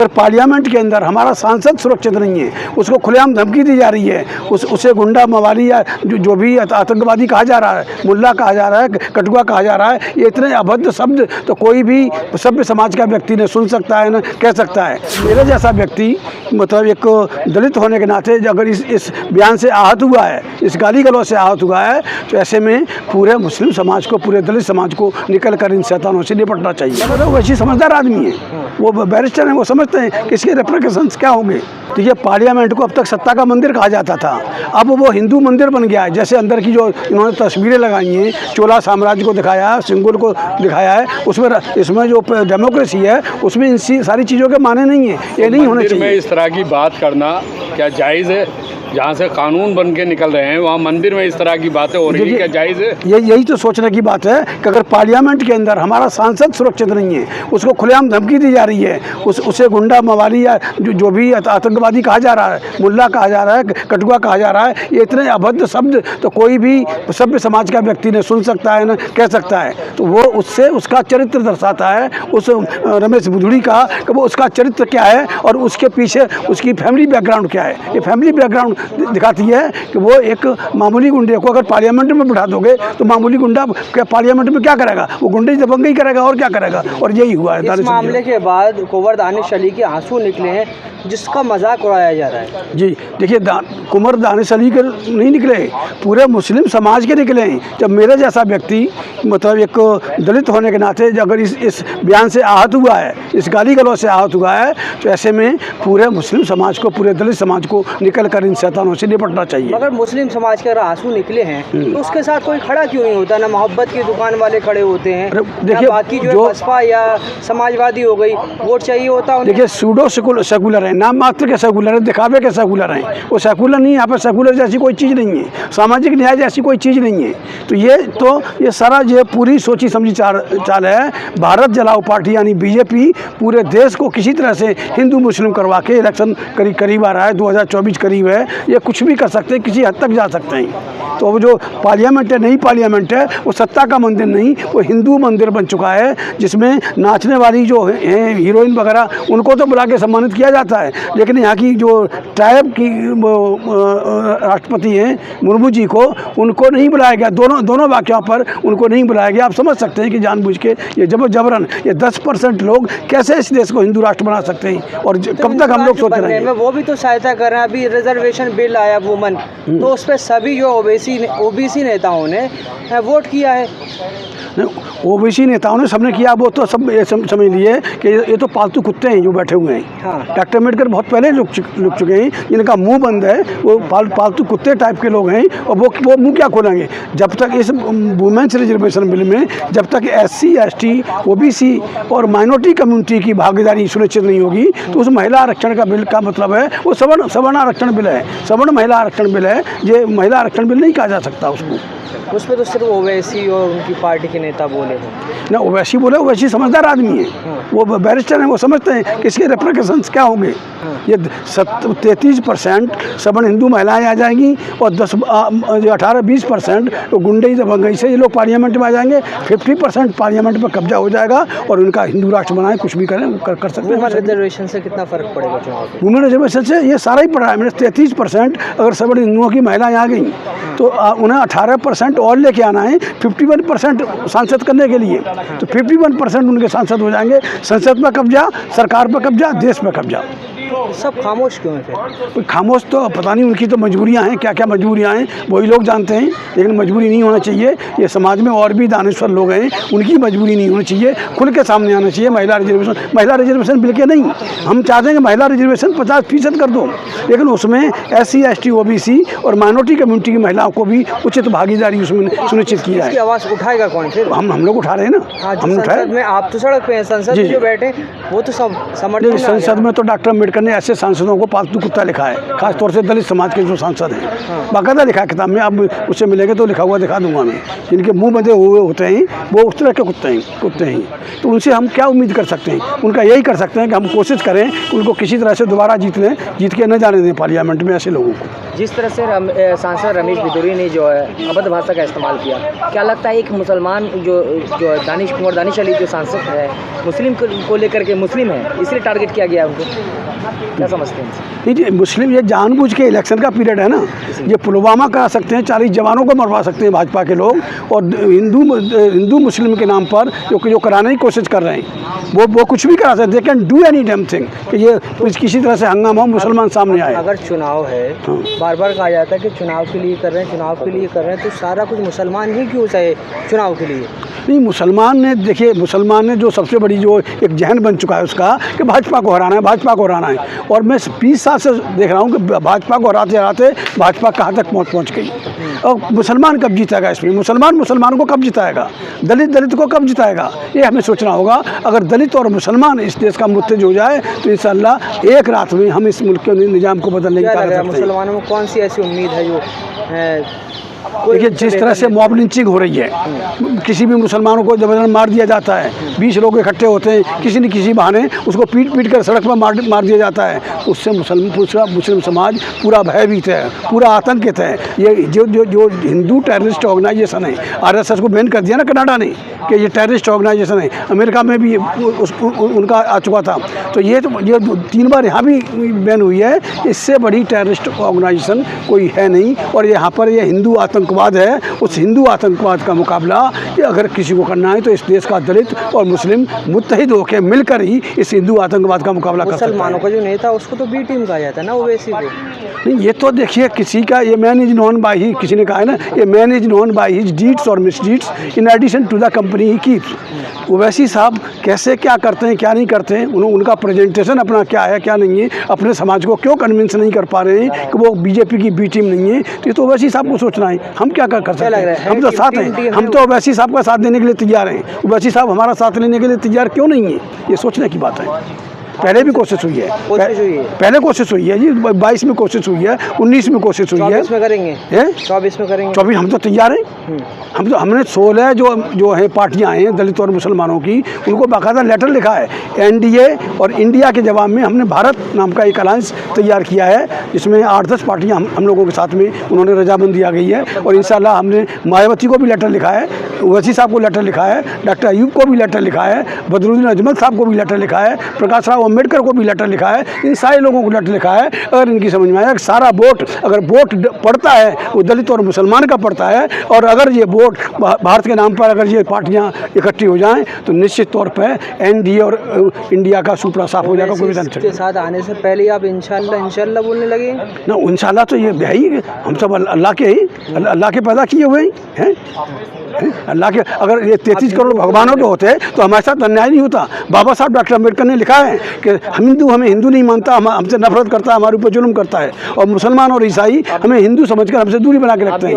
अगर पार्लियामेंट के अंदर हमारा सांसद सुरक्षित नहीं है, उसको खुलेआम धमकी दी जा रही है, उसे गुंडा मवाली या जो भी आतंकवादी कहा जा रहा है, मुल्ला कहा जा रहा है, कटुआ कहा जा रहा है, ये इतने अभद्र शब्द तो कोई भी सभ्य समाज का व्यक्ति ने सुन सकता है ना कह सकता है। मेरे जैसा व्यक्ति मतलब एक दलित होने के नाते अगर इस बयान से आहत हुआ है, इस गाली गलौज से आहत हुआ है, तो ऐसे में पूरे मुस्लिम समाज को, पूरे दलित समाज को निकल कर इन शैतानों से निपटना चाहिए। वो वैसी समझदार आदमी है, वो बैरिस्टर हैं, वो समझते हैं कि इसके रेप्रिकॉशंस क्या होंगे। तो ये पार्लियामेंट को अब तक सत्ता का मंदिर कहा जाता था, अब वो हिंदू मंदिर बन गया है। जैसे अंदर की जो इन्होंने तस्वीरें लगाई हैं, चोला साम्राज्य को दिखाया है, सिंगुल को दिखाया है, उसमें इसमें जो डेमोक्रेसी है उसमें इन सारी चीज़ों के माने नहीं है, ये नहीं होने चाहिए। इस तरह की बात करना क्या जायज़ है? जहाँ से कानून बन के निकल रहे हैं वहाँ मंदिर में इस तरह की बातें हो रही है, क्या जायज़ है? यही तो सोचने की बात है कि अगर पार्लियामेंट के अंदर हमारा सांसद सुरक्षित नहीं है, उसको खुलेआम धमकी दी जा रही है, उसे गुंडा मवाली या जो भी आतंकवादी कहा जा रहा है, मुल्ला कहा जा रहा है, कटुआ कहा जा रहा है, ये इतने अभद्र शब्द तो कोई भी सभ्य समाज का व्यक्ति ने सुन सकता है ना कह सकता है। तो वो उससे उसका चरित्र दर्शाता है, उस रमेश बुधड़ी का कि वो उसका चरित्र क्या है और उसके पीछे उसकी फैमिली बैकग्राउंड क्या है। ये फैमिली बैकग्राउंड दिखाती है कि वो एक मामूली गुंडे को अगर पार्लियामेंट में बिठा दोगे तो मामूली गुंडा क्या पार्लियामेंट में क्या करेगा, वो गुंडे दबंगई करेगा और क्या करेगा। और यही हुआ है। इस मामले के बाद कुंवर दानिश अली के आंसू निकले हैं, जिसका मजाक उड़ाया जा रहा है। जी देखिए, कुंवर दानिश अली के नहीं निकले, पूरे मुस्लिम समाज के निकले हैं। जब मेरे जैसा व्यक्ति मतलब एक दलित होने के नाते अगर इस बयान से आहत हुआ है, इस गाली गलौज से आहत हुआ है, तो ऐसे में पूरे मुस्लिम समाज को, पूरे दलित समाज को निकल कर इन शैतानों से निपटना चाहिए। अगर मुस्लिम समाज के अगर आंसू निकले हैं तो उसके साथ कोई खड़ा क्यों नहीं होता? ना मोहब्बत की दुकान वाले खड़े होते हैं, देखिए बाकी जो बसपा या समाजवादी हो गई वोट चाहिए होता है। देखिए सूडो सेकुलर है, नाम मात्र के सेकुलर है, दिखावे के सेकुलर हैं, वो सेकुलर नहीं है। यहाँ पर सेकुलर जैसी कोई चीज़ नहीं है, सामाजिक न्याय जैसी कोई चीज़ नहीं है। तो ये सारा ये पूरी सोची समझी चाल है। भारत जलाओ पार्टी यानी बीजेपी पूरे देश को किसी तरह से हिंदू मुस्लिम करवा के, इलेक्शन करीब आ रहा है, 2024 करीब है, ये कुछ भी कर सकते हैं, किसी हद तक जा सकते हैं। तो जो पार्लियामेंट है, नई पार्लियामेंट है, वो सत्ता का मंदिर नहीं, वो हिंदू मंदिर बन चुका है, जिसमें नाचने वाली जो हैं हीरोइन वगैरह उनको तो बुला के सम्मानित किया जाता है, लेकिन यहाँ की जो ट्राइब की राष्ट्रपति हैं मुर्मू जी को, उनको नहीं बुलाया गया। दोनों वाक्यों पर उनको नहीं बुलाया गया। आप समझ सकते हैं कि जानबूझ के ये जबरन ये 10% लोग कैसे इस देश को हिंदू राष्ट्र बना सकते हैं, और कब तक हम लोग सोचते रहेंगे। वो भी तो सहायता कर रहे हैं। अभी रिजर्वेशन बिल आया वुमन, तो उस पर सभी जो ओबीसी नेताओं ने वोट किया है। ओबीसी नेताओं ने सबने किया, वो तो सब समझ लिए कि ये तो पालतू कुत्ते हैं जो बैठे हुए हैं। हाँ। डॉक्टर अम्बेडकर बहुत पहले लुक चुके हैं, जिनका मुंह बंद है, वो पालतू कुत्ते टाइप के लोग हैं, और वो मुंह क्या खोलेंगे जब तक इस वुमेन्स रिजर्वेशन बिल में जब तक SC ST OBC और माइनॉरिटी कम्युनिटी की भागीदारी सुनिश्चित नहीं होगी, तो उस महिला आरक्षण का बिल का मतलब है वो सवर्ण आरक्षण बिल है, सवर्ण महिला आरक्षण बिल है। ये महिला आरक्षण बिल नहीं कहा जा सकता उसको। उसमें तो सिर्फ ओवैसी और उनकी पार्टी के नेता बोले हैं ना। ओवैसी बोले, ओवैसी समझदार आदमी है, वो बैरिस्टर हैं, वो समझते हैं कि इसके रेप्रिकॉशंस क्या होंगे। ये 33% सवर्ण हिंदू महिलाएं आ जाएंगी, और 18-20% तो गुंडे दबंगई से ये लोग पार्लियामेंट में आ जाएंगे। 50% पार्लियामेंट पर कब्जा हो जाएगा, और उनका हिंदू राष्ट्र बनाए कुछ भी करें कर सकते हैं। रिजर्वेशन से कितना फर्क पड़ेगा चुनाव पे? वुमेन रिजर्वेशन से ये सारा ही पड़ा है। मैंने 33% अगर सवर्ण हिंदुओं की महिलाएं आ गई तो उन्हें 18% और लेके आना है 51% सांसद करने के लिए, तो 51% उनके सांसद हो जाएंगे। संसद पर कब्जा, सरकार पर कब्जा, देश पर कब्जा। सब खामोश क्यों है फिर? खामोश तो पता नहीं, उनकी तो मजबूरियां हैं, क्या क्या मजबूरियां हैं वही लोग जानते हैं, लेकिन मजबूरी नहीं होना चाहिए। ये समाज में और भी दानश्वर लोग हैं, उनकी मजबूरी नहीं होनी चाहिए, खुल के सामने आना चाहिए। महिला रिजर्वेशन बिल के नहीं, हम चाहते हैं कि महिला रिजर्वेशन 50% कर दो, लेकिन उसमें SC ST OBC और माइनॉरिटी कम्युनिटी की महिलाओं को भी उचित भागीदारी उसमें सुनिश्चित की जाए। आवाज़ उठाएगा कौन फिर? हम लोग उठा रहे हैं ना। हम उठाए में, आप तो सड़क पे हैं, संसद में जो बैठे वो तो सब समर्थन। संसद में तो डॉक्टर अम्बेडकर ने ऐसे सांसदों को पालतू कुत्ता लिखा है, खासतौर से दलित समाज के जो सांसद हैं, बाकायदा लिखा है किताब में। आप उससे मिलेंगे तो लिखा हुआ दिखा दूंगा मैं, जिनके मुंह बंधे हुए होते हैं वो उस तरह के कुत्ते हैं। तो उनसे हम क्या उम्मीद कर सकते हैं? उनका यही कर सकते हैं कि हम कोशिश करें उनको किसी तरह से दोबारा जीत के न जाने दें पार्लियामेंट में ऐसे लोगों को। जिस तरह से सांसद रमेश बिदुरी ने जो है अभद्र भाषा का इस्तेमाल किया, क्या लगता है एक मुसलमान जो कुंवर दानिश अली जो सांसद है मुस्लिम को लेकर के मुस्लिम है इसलिए टारगेट किया गया उनको, क्या समझते हैं? नहीं, मुस्लिम ये जानबूझ के इलेक्शन का पीरियड है ना, ये पुलवामा करा सकते हैं, 40 जवानों को मरवा सकते हैं भाजपा के लोग, और हिंदू मुस्लिम के नाम पर जो कराने की कोशिश कर रहे हैं वो कुछ भी करा सकते हैं। They can do any damn thing कि ये किसी तरह से हंगामा हो, मुसलमान सामने आए। अगर चुनाव है, बार बार कहा जाता है कि चुनाव के लिए कर रहे हैं, चुनाव के लिए कर रहे हैं, तो सारा कुछ मुसलमान ही क्यों चाहे चुनाव के लिए? नहीं, मुसलमान ने देखिए, मुसलमान ने जो सबसे बड़ी जो एक जहन बन चुका है उसका कि भाजपा को हराना है, भाजपा को हराना है। और मैं 20 साल से देख रहा हूँ कि भाजपा को हराते हराते भाजपा कहाँ तक पहुँच गई। और मुसलमान कब जीतेगा इसमें? मुसलमान को कब जिताएगा? दलित को कब जिताएगा? ये हमें सोचना होगा। अगर दलित और मुसलमान इस देश का मुत्तेज हो जाए तो इंशाअल्लाह एक रात में हम इस मुल्क के निज़ाम को बदलने की ताकत रखते हैं। मुसलमानों में कौन सी ऐसी उम्मीद है जो देखिए, जिस तरह से मॉब लिंचिंग हो रही है, किसी भी मुसलमानों को जबरदस्ती मार दिया जाता है, 20 लोग इकट्ठे होते हैं, किसी न किसी बहाने उसको पीट कर सड़क पर मार दिया जाता है, उससे मुस्लिम समाज पूरा भयभीत है, पूरा आतंकित है। ये जो हिंदू टेररिस्ट ऑर्गेनाइजेशन है, RSS को बैन कर दिया ना कनाडा ने कि ये टेररिस्ट ऑर्गेनाइजेशन है, अमेरिका में भी उनका आ चुका था, तो ये 3 बार यहाँ भी बैन हुई है। इससे बड़ी टेररिस्ट ऑर्गेनाइजेशन कोई है नहीं। और यहाँ पर ये हिंदू आतंकवाद है, उस हिंदू आतंकवाद का मुकाबला कि अगर किसी को करना है तो इस देश का दलित और मुस्लिम मुत्तहिद होकर मिलकर ही इस हिंदू आतंकवाद का मुकाबला कर सकते हैं। मुसलमानों का जो नेता उसको तो बी टीम कहा जाता है ना, ओवैसी को। नहीं, ये तो देखिए किसी का ये man is known by he, किसी ने कहा है ना, ये man is known by his deeds और misdeeds in addition to the company he keeps. Owaisi sahab कैसे क्या करते हैं, क्या नहीं करते हैं, उनका प्रेजेंटेशन अपना क्या है क्या नहीं है, अपने समाज को क्यों कन्विंस नहीं कर पा रहे हैं कि वो बीजेपी की बी टीम नहीं है, तो ये तो ओवैसी साहब को सोचना है। हम क्या कर सकते हैं? हम तो साथ हैं, हम तो ओवैसी साहब का साथ देने के लिए तैयार हैं। ओवैसी साहब हमारा साथ लेने के लिए तैयार क्यों नहीं है? ये सोचने की बात है। पहले भी कोशिश हुई है, पहले कोशिश हुई है जी, 22 में कोशिश हुई है, 19 में कोशिश हुई है, 24 में करेंगे, 24 में करेंगे, 24 हम तो तैयार हैं। हमने 16 जो है पार्टियां हैं दलित और मुसलमानों की, उनको बाकायदा लेटर लिखा है। NDA और इंडिया के जवाब में हमने भारत नाम का एक अलायंस तैयार किया है, जिसमें 8-10 पार्टियां हम लोगों के साथ में उन्होंने रजामंदी आ गई है। और इंशाल्लाह हमने मायावती को भी लेटर लिखा है, ओवैसी साहब को लेटर लिखा है, डॉक्टर अयूब को भी लेटर लिखा है, बदरुद्दीन अजमल साहब को भी लेटर लिखा है, प्रकाश राव अम्बेडकर को भी लेटर लिखा है, इन सारे लोगों को लेटर लिखा है। अगर इनकी समझ में आया कि सारा वोट अगर वोट पड़ता है वो दलित और मुसलमान का पड़ता है, और अगर ये वोट भारत के नाम पर अगर ये पार्टियां इकट्ठी हो जाएं तो निश्चित तौर पर NDA और इंडिया का सुपड़ा साफ हो जाएगा। कोई के साथ आने से पहले आप इंशाल्लाह बोलने लगे ना? इंशाल्लाह तो ये भाई हम सब अल्लाह के ही, अल्लाह के पैदा किए हुए हैं। अल्लाह के अगर ये 33 करोड़ भगवानों के होते तो हमारे साथ अन्याय नहीं होता। बाबा साहब डॉक्टर अम्बेडकर ने लिखा है कि हमें हिंदू नहीं मानता, हमसे नफरत करता है, हमारे ऊपर जुल्म करता है, और मुसलमान और ईसाई हमें हिंदू समझकर हमसे दूरी बना के रखते हैं।